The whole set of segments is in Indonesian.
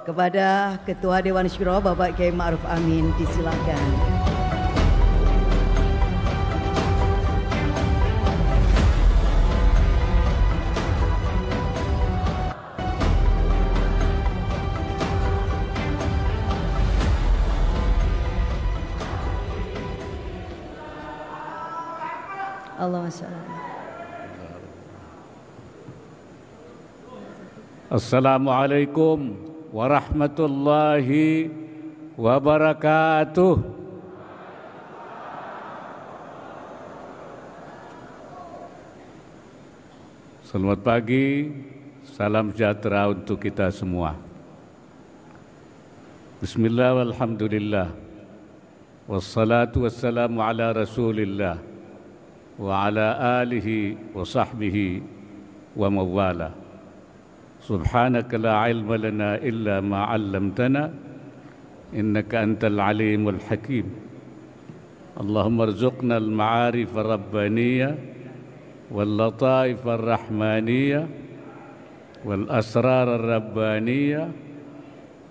Kepada Ketua Dewan Syuro Bapak Kiai Ma'ruf Amin, disilakan. Allahumma shalli. Assalamualaikum warahmatullahi wabarakatuh. Selamat pagi, salam sejahtera untuk kita semua. Bismillah walhamdulillah, wassalatu wassalamu ala rasulillah wa ala alihi wa sahbihi wa mawala. Subhanaka la ilma lana illa ma 'allamtana innaka antal alimul hakim. Allahumma arzuqna al-ma'arif ar-rabbaniyah wal lataif ar-rahmaniyah wal asrar ar-rabbaniyah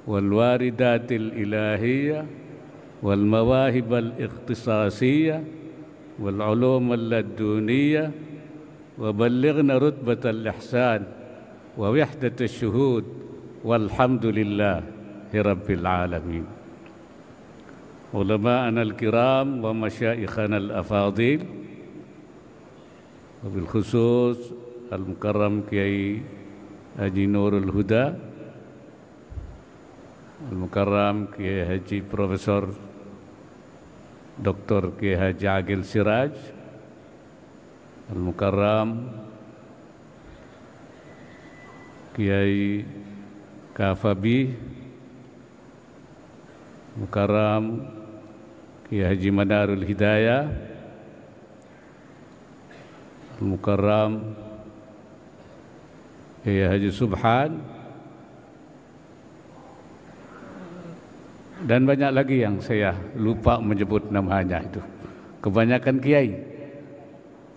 wal waridatil ilahiyah wal mawahib al-ikhtisasiyah wal ulum al-laduniyah wa ballighna rutbatal ihsan wa wahdatul syuhud walhamdulillahi rabbil alamin. Ulama'ana al-kiram wa masyaikhana al-afadil, wabil khusus al-mukarram Kiai Haji Nurul Huda, al-mukarram Kiai Haji Profesor Dr. Kiai Haji Agil Siraj, al-mukarram Kiai Kafabi, mukarram Kiai Haji Manarul Hidayah, mukarram Kiai Haji Subhan, dan banyak lagi yang saya lupa menyebut namanya itu. Kebanyakan kiai.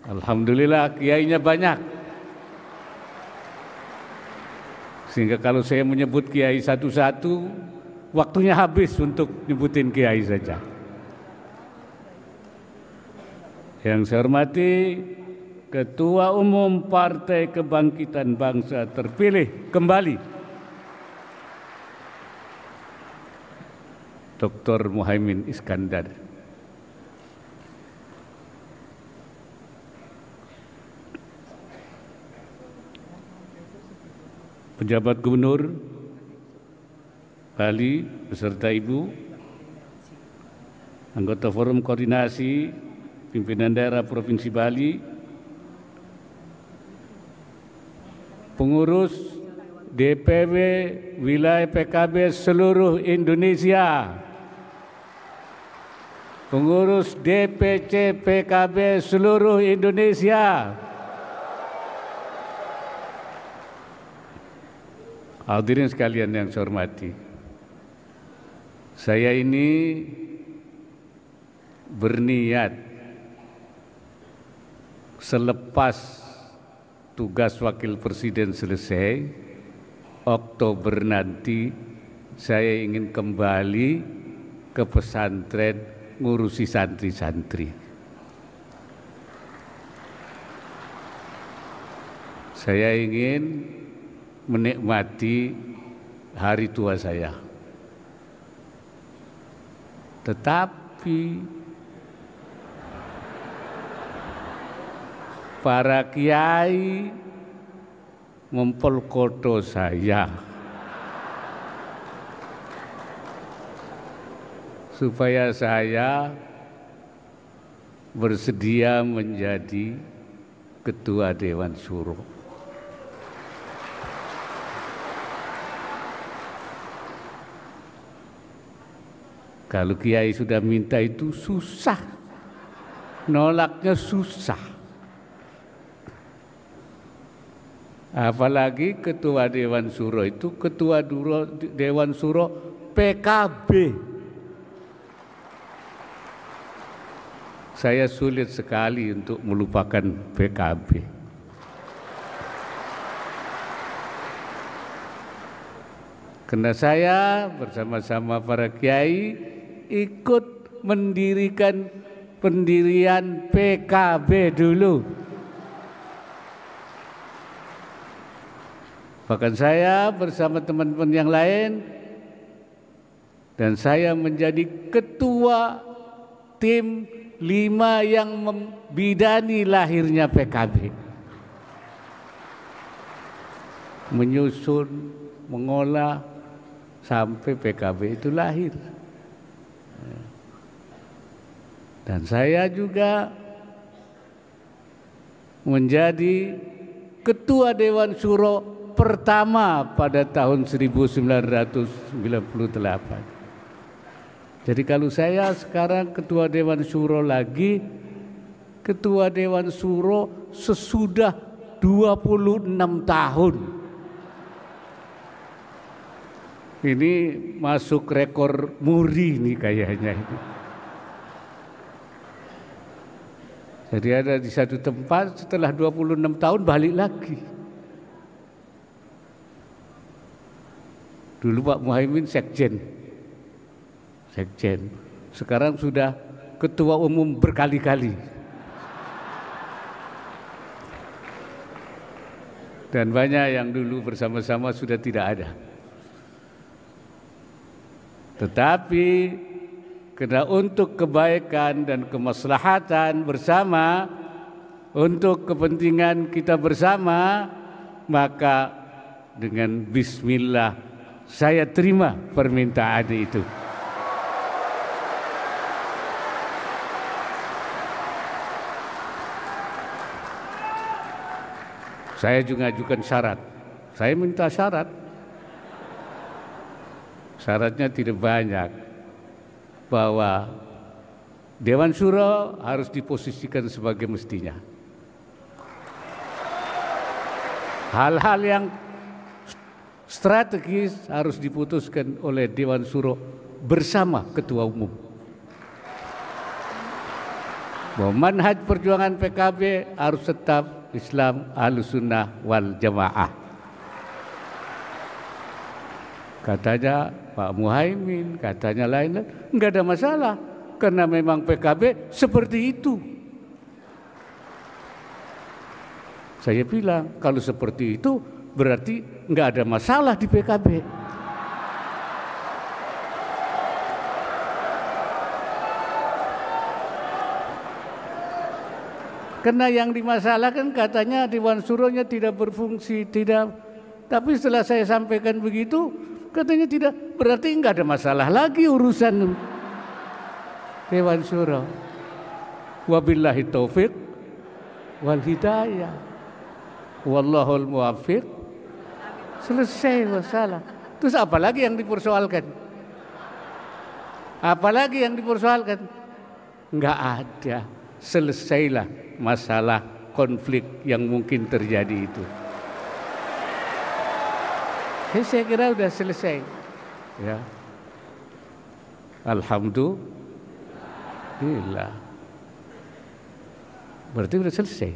Alhamdulillah kiainya banyak. Sehingga kalau saya menyebut kiai satu-satu, waktunya habis untuk nyebutin kiai saja. Yang saya hormati Ketua Umum Partai Kebangkitan Bangsa terpilih kembali, Dr. Muhaimin Iskandar. Pejabat Gubernur Bali beserta Ibu, anggota Forum Koordinasi Pimpinan Daerah Provinsi Bali, pengurus DPW Wilayah PKB seluruh Indonesia, pengurus DPC PKB seluruh Indonesia, hadirin sekalian yang saya hormati, saya ini berniat selepas tugas Wakil Presiden selesai, Oktober nanti saya ingin kembali ke pesantren ngurusi santri-santri. Saya ingin menikmati hari tua saya. Tetapi para kiai mempelkoto saya supaya saya bersedia menjadi Ketua Dewan Syuro. Kalau kiai sudah minta itu susah, nolaknya susah. Apalagi Ketua Dewan Syuro itu Ketua Dewan Syuro PKB. Saya sulit sekali untuk melupakan PKB. Karena saya bersama-sama para kiai ikut mendirikan pendirian PKB dulu. Bahkan saya bersama teman-teman yang lain, dan saya menjadi ketua tim 5 yang membidani lahirnya PKB. Menyusun, mengolah, sampai PKB itu lahir. Dan saya juga menjadi ketua Dewan Syuro pertama pada tahun 1998. Jadi kalau saya sekarang ketua Dewan Syuro lagi, ketua Dewan Syuro sesudah 26 tahun. Ini masuk rekor muri nih kayaknya ini. Jadi ada di satu tempat setelah 26 tahun balik lagi. Dulu Pak Muhaimin sekjen. Sekarang sudah ketua umum berkali-kali. Dan banyak yang dulu bersama-sama sudah tidak ada. Tetapi karena untuk kebaikan dan kemaslahatan bersama, untuk kepentingan kita bersama, maka dengan bismillah saya terima permintaan itu. Saya juga ajukan syarat. Saya minta syarat. Syaratnya tidak banyak. Bahwa Dewan Syuro harus diposisikan sebagai mestinya. Hal-hal yang strategis harus diputuskan oleh Dewan Syuro bersama Ketua Umum. Bahwa manhaj perjuangan PKB harus tetap Islam Ahlussunnah wal Jamaah. Katanya Pak Muhaimin, katanya lain-lain, enggak ada masalah karena memang PKB seperti itu. Saya bilang kalau seperti itu berarti enggak ada masalah di PKB. Karena yang dimasalahkan katanya Dewan Syuronya tidak berfungsi, tidak. Tapi setelah saya sampaikan begitu, katanya tidak, berarti enggak ada masalah lagi urusan Dewan Syuro. Wabillahi taufiq wal hidayah. Wallahul muwaffiq. Selesai masalah. Terus apa lagi yang dipersoalkan? Apalagi yang dipersoalkan? Enggak ada. Selesailah masalah konflik yang mungkin terjadi itu. Saya kira sudah selesai. Ya. Alhamdulillah. Berarti sudah selesai.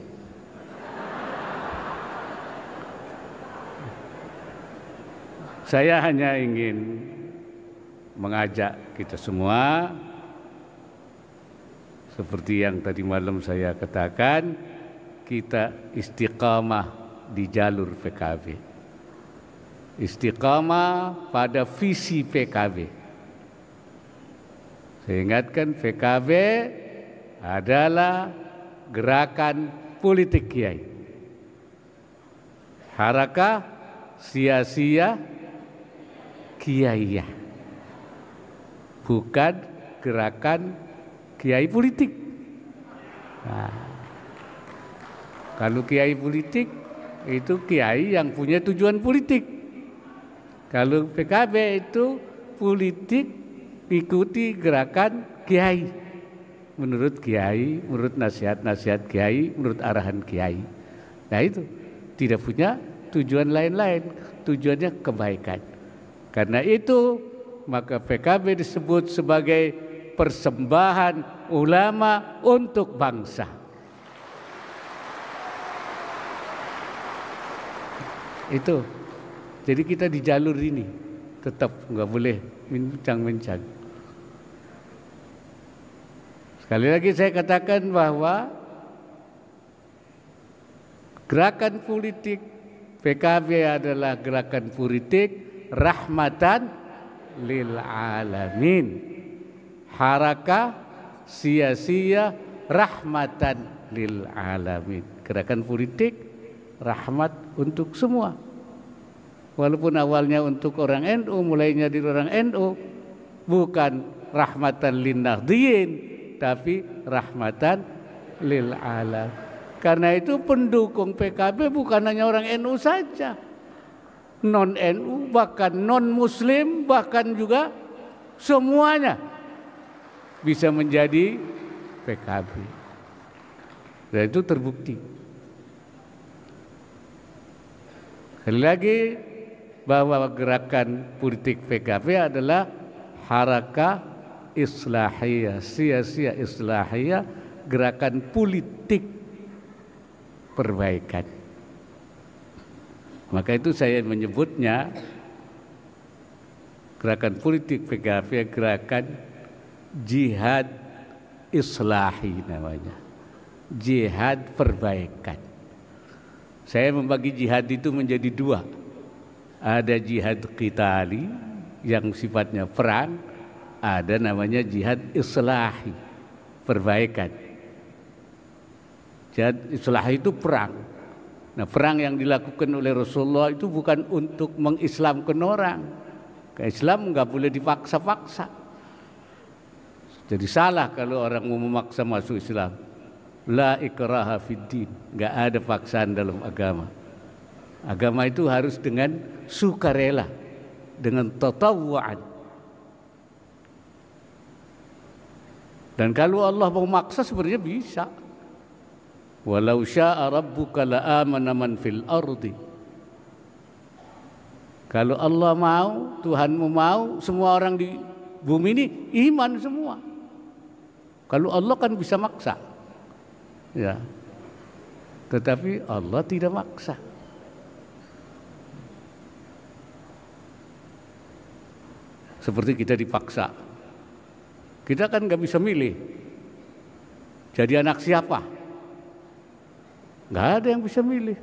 Saya hanya ingin mengajak kita semua, seperti yang tadi malam saya katakan, kita istiqamah di jalur PKB. Istiqamah pada visi PKB. Saya ingatkan PKB adalah gerakan politik kiai. Harakah sia-sia kiai, bukan gerakan kiai politik. Nah, kalau kiai politik itu kiai yang punya tujuan politik. Kalau PKB itu politik ikuti gerakan kiai. Menurut kiai, menurut nasihat-nasihat kiai, menurut arahan kiai. Nah itu tidak punya tujuan lain-lain, tujuannya kebaikan. Karena itu maka PKB disebut sebagai persembahan ulama untuk bangsa. Itu. Jadi kita di jalur ini. tetap nggak boleh bincang-bincang. Sekali lagi saya katakan bahwa gerakan politik PKB adalah gerakan politik rahmatan lil alamin. Harakah sia-sia rahmatan lil alamin. Gerakan politik rahmat untuk semua. Walaupun awalnya untuk orang NU, mulainya dari orang NU, bukan rahmatan lin nahdliyin, tapi rahmatan lil alam. Karena itu pendukung PKB bukan hanya orang NU saja, non NU, bahkan non Muslim, bahkan juga semuanya bisa menjadi PKB. Dan itu terbukti. Sekali lagi bahwa gerakan politik PKB adalah harakah islahiyah, sia-sia islahiyah, gerakan politik perbaikan. Maka itu saya menyebutnya gerakan politik PKB gerakan jihad islahi namanya, jihad perbaikan. Saya membagi jihad itu menjadi dua. Ada jihad qitali yang sifatnya perang, ada namanya jihad islahi, perbaikan. Jihad islahi itu perang. Nah, perang yang dilakukan oleh Rasulullah itu bukan untuk mengislamkan orang. Ke Islam nggak boleh dipaksa-paksa. Jadi salah kalau orang mau memaksa masuk Islam. La ikraha fid din, nggak ada paksaan dalam agama. Agama itu harus dengan sukarela, dengan tatawuan. Dan kalau Allah mau maksa sebenarnya bisa. Walau syaa rabbuka la amana man fil ardi. Kalau Allah mau, Tuhanmu mau, semua orang di bumi ini iman semua. Kalau Allah kan bisa maksa. Ya. Tetapi Allah tidak maksa. Seperti kita dipaksa. Kita kan nggak bisa milih. Jadi anak siapa? Nggak ada yang bisa milih.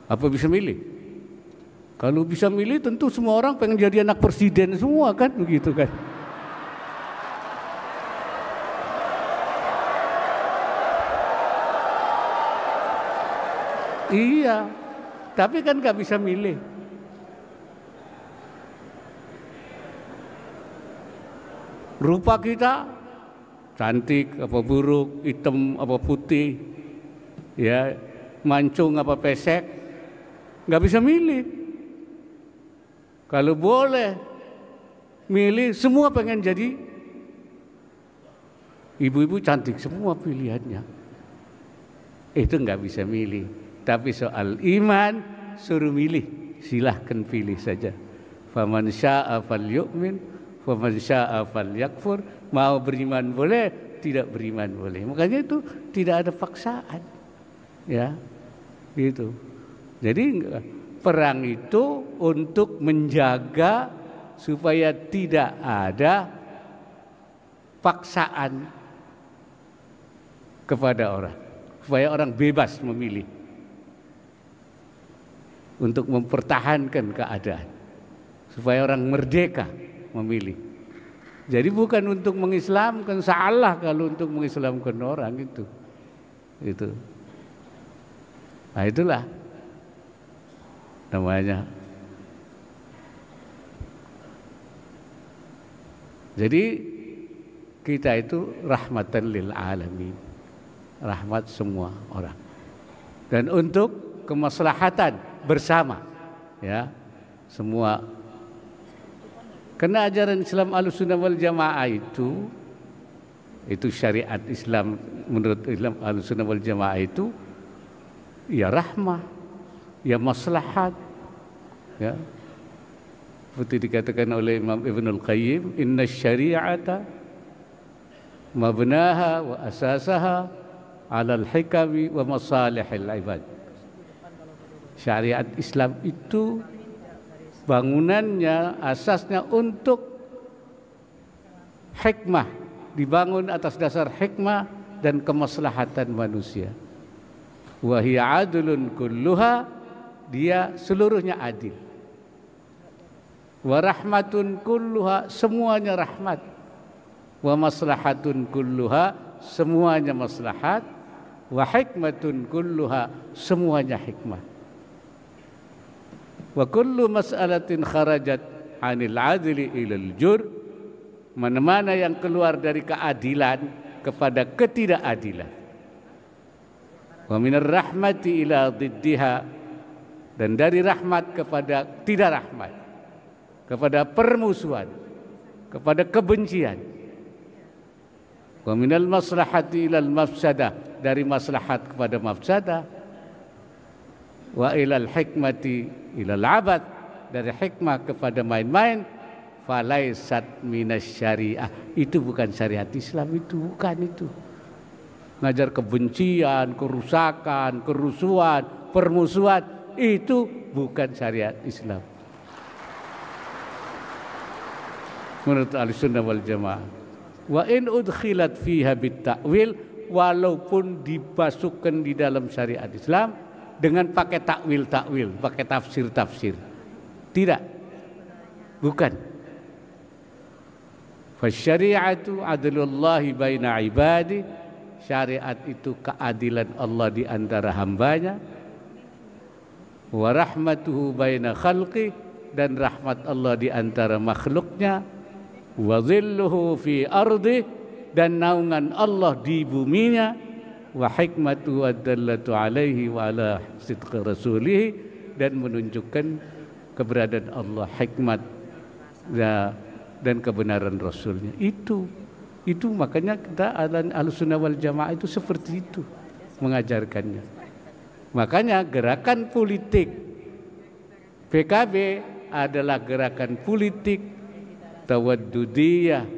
Apa bisa milih? Kalau bisa milih tentu semua orang pengen jadi anak presiden semua kan, begitu kan? Iya, tapi kan nggak bisa milih. Rupa kita cantik apa buruk, hitam apa putih, ya mancung apa pesek, nggak bisa milih. Kalau boleh milih, semua pengen jadi ibu-ibu cantik semua pilihannya. Itu nggak bisa milih. Tapi soal iman suruh milih, silahkan pilih saja. Faman syaa falyu'min, faman syaa falyakfur. Mau beriman boleh, tidak beriman boleh. Makanya itu tidak ada paksaan, ya, gitu. Jadi perang itu untuk menjaga supaya tidak ada paksaan kepada orang, supaya orang bebas memilih. Untuk mempertahankan keadaan, supaya orang merdeka memilih. Jadi bukan untuk mengislamkan, salah kalau untuk mengislamkan orang itu. Nah itulah namanya. Jadi kita itu rahmatan lil alamin, rahmat semua orang, dan untuk kemaslahatan bersama, ya, semua. Karena ajaran Islam Ahlussunnah wal Jamaah itu syariat Islam menurut Islam Ahlussunnah wal Jamaah itu ya rahmah, ya maslahat, ya. Seperti dikatakan oleh Imam Ibnul Qayyim, inna syari'ata mabnaha wa asasaha alal hikami wa masalihil ibad. Syariat Islam itu bangunannya, asasnya untuk hikmah, dibangun atas dasar hikmah dan kemaslahatan manusia. Wa hiya adlun kulluha, dia seluruhnya adil. Wa rahmatun kulluha, semuanya rahmat. Wa maslahatun kulluha, semuanya maslahat. Wa hikmatun kulluha, semuanya hikmah. Wa kullu mas'alatin kharajat 'anil 'adli ilal jur, mana-mana yang keluar dari keadilan kepada ketidakadilan. Wa minar rahmati ila diddiha, dan dari rahmat kepada tidak rahmat, kepada permusuhan, kepada kebencian. Wa minal maslahati ilal mafsadah, dari maslahat kepada mafsadah. Wa ilal hikmati ilal abad, dari hikmah kepada main-main. Falaisat minas syariah, itu bukan syariat Islam, itu bukan itu. Ngajar kebencian, kerusakan, kerusuhan, permusuhan, itu bukan syariat Islam menurut Ahlussunnah wal Jamaah. Wa in udkhilat fiha bitta'wil, walaupun dimasukkan di dalam syariat Islam dengan pakai takwil, pakai tafsir. Tidak, bukan. Fasyari'atu adlullahi baina ibadi, syariat itu keadilan Allah di antara hambanya. Wa rahmatuhu baina khalqi, dan rahmat Allah di antara makhluknya. Wa dhilluhu fi ardi, dan naungan Allah di buminya. Wa hikmatu ad-dallatu alaihi wa ala sidqi rasulih, dan menunjukkan keberadaan Allah, hikmat dan kebenaran Rasulnya. Itu makanya kita Ahlussunnah wal Jamaah itu seperti itu mengajarkannya. Makanya gerakan politik PKB adalah gerakan politik tawaddudiyah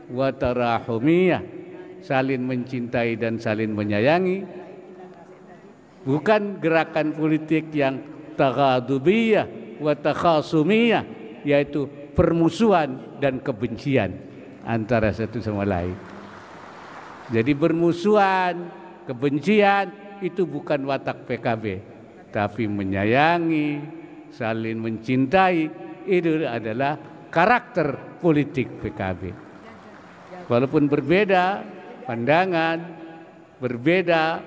wa tarahumiyah, saling mencintai dan saling menyayangi. Bukan gerakan politik yang taghadubiyah wa takhasumiyah, yaitu permusuhan dan kebencian antara satu sama lain. Jadi bermusuhan, kebencian itu bukan watak PKB, tapi menyayangi, saling mencintai, itu adalah karakter politik PKB. Walaupun berbeda pandangan, berbeda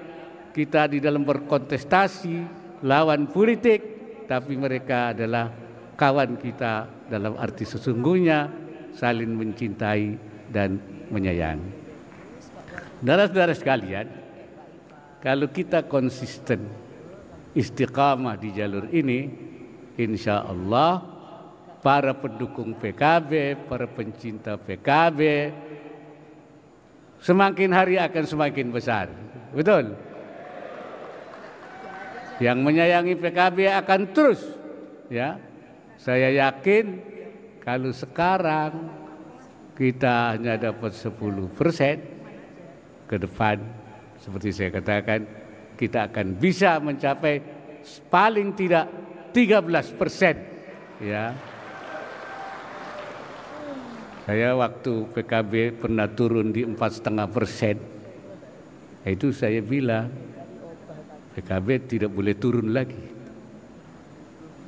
kita di dalam berkontestasi, lawan politik, tapi mereka adalah kawan kita dalam arti sesungguhnya, saling mencintai dan menyayangi. Saudara-saudara sekalian, kalau kita konsisten istiqamah di jalur ini, insya Allah para pendukung PKB, para pencinta PKB semakin hari akan semakin besar. Betul? Yang menyayangi PKB akan terus, ya. Saya yakin kalau sekarang kita hanya dapat 10%, ke depan seperti saya katakan kita akan bisa mencapai paling tidak 13%, ya. Saya waktu PKB pernah turun di 4,5%, itu saya bilang PKB tidak boleh turun lagi.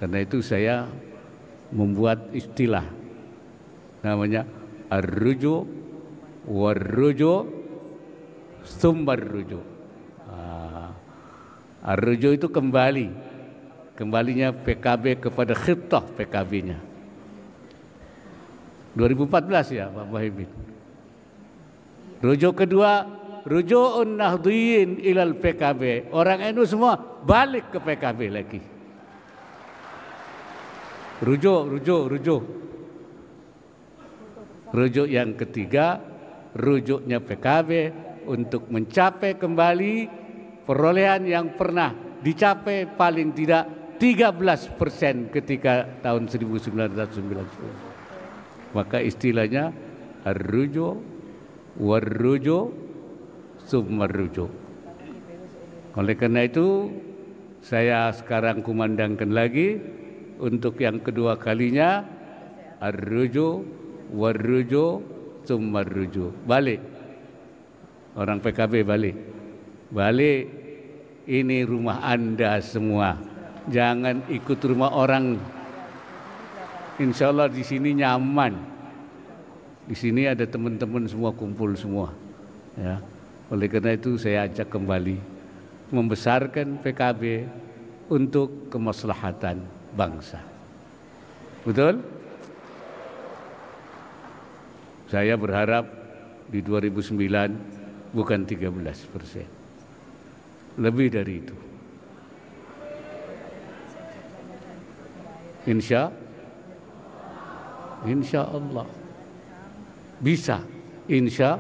Karena itu saya membuat istilah namanya ar-ruju war-ruju sumbar ruju. Ar-ruju itu kembalinya PKB kepada khitah PKB-nya 2014, ya Pak Muhaimin. Rujuk kedua, ruju'un nahdhiyin ilal PKB, orang NU semua balik ke PKB lagi. Rujuk. Rujuk yang ketiga, rujuknya PKB untuk mencapai kembali perolehan yang pernah dicapai paling tidak 13% ketika tahun 1990. Maka istilahnya ar-rujuk war-rujuk summa rujuk. Oleh karena itu saya sekarang kumandangkan lagi untuk yang kedua kalinya ar-ruju war-ruju tsumma ar-ruju. Balik. Orang PKB balik. Balik, ini rumah Anda semua. Jangan ikut rumah orang. Insya Allah di sini nyaman. Di sini ada teman-teman semua kumpul semua. Ya. Oleh karena itu saya ajak kembali membesarkan PKB untuk kemaslahatan bangsa. Betul? Saya berharap di 2009 bukan 13%. Lebih dari itu. Insya Allah. Bisa. Bisa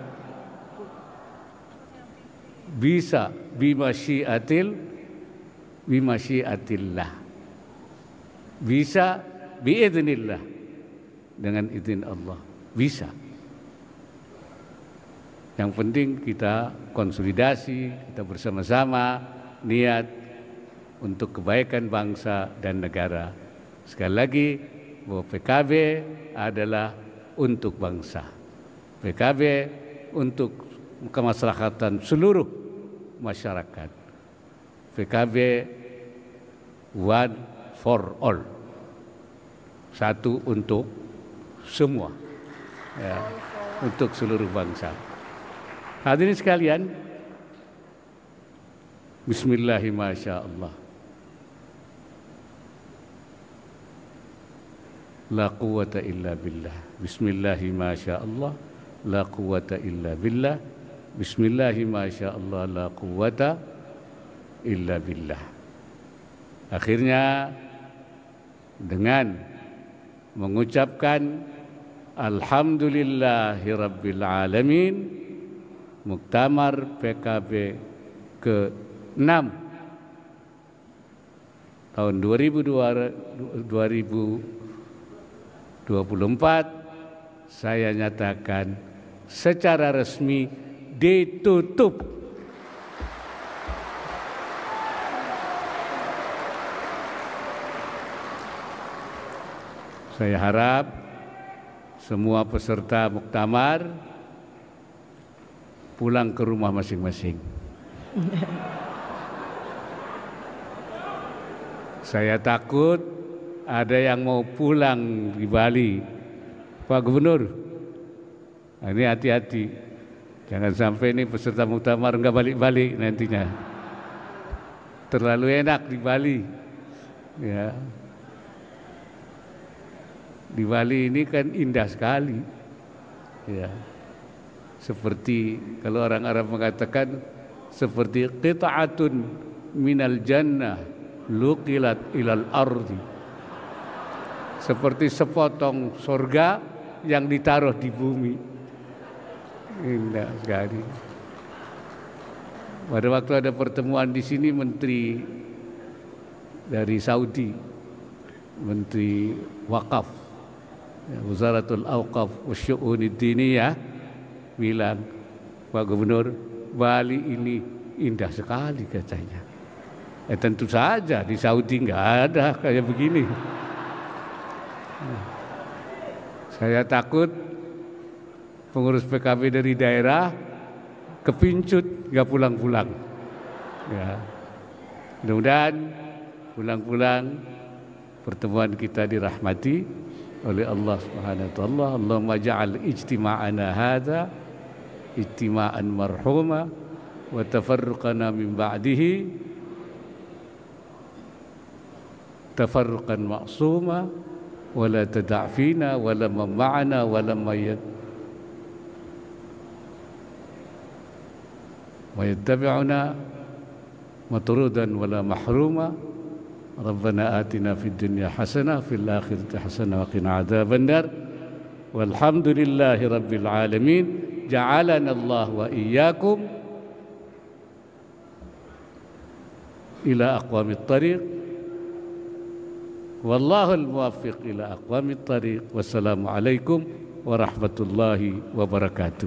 bimasyiatillah. Bisa biidznillah. Dengan izin Allah. Bisa. Yang penting kita konsolidasi, kita bersama-sama niat untuk kebaikan bangsa dan negara. Sekali lagi, bahwa PKB adalah untuk bangsa. PKB untuk kemaslahatan seluruh masyarakat. PKB one for all. Satu untuk semua. Ya, untuk seluruh bangsa. Hadirin sekalian, bismillahirrahmanirrahim. La quwwata illa billah. Bismillahirrahmanirrahim. La quwwata illa billah. Bismillahirrahmanirrahim. La quwwata illa billah. Akhirnya dengan mengucapkan alhamdulillahirabbil alamin, Muktamar PKB ke-6 tahun 2024 saya nyatakan secara resmi ditutup. Saya harap semua peserta muktamar pulang ke rumah masing-masing. Saya takut ada yang mau pulang di Bali. Pak Gubernur, ini hati-hati. Jangan sampai ini peserta muktamar nggak balik-balik nantinya. Terlalu enak di Bali. Ya. Di Bali ini kan indah sekali. Ya. Seperti kalau orang Arab mengatakan seperti qita'atun minal jannah luqilat ilal ardi. Seperti sepotong surga yang ditaruh di bumi. Indah sekali. Pada waktu ada pertemuan di sini menteri dari Saudi, menteri Wakaf, Wazaratul Awqaf Wasyu'unid Diniyah bilang, Pak Gubernur, Bali ini indah sekali katanya. Tentu saja di Saudi nggak ada kayak begini. Saya takut pengurus PKB dari daerah kepincut nggak pulang-pulang. Ya. Mudah-mudahan pulang-pulang pertemuan kita dirahmati oleh Allah Subhanahu wa taala. Allahumma ja'al ijtima'ana hadza ijtima'an marhuma wa tafarruqana min ba'dihi tafarruqan ma'suma wa la tada' fina wa la ma'ana wa la mayyad wa yattabi'una matrudan wa la mahruma. Rabbana atina fid dunya hasanah fil akhirati hasanah wa qina adzaban nar. Walhamdulillahi rabbil alamin. Ja'alana Allah wa iyyakum ila aqwamit thariq. Wallahul muwaffiq ila aqwamit thariq. Wassalamu alaikum warahmatullahi wabarakatuh.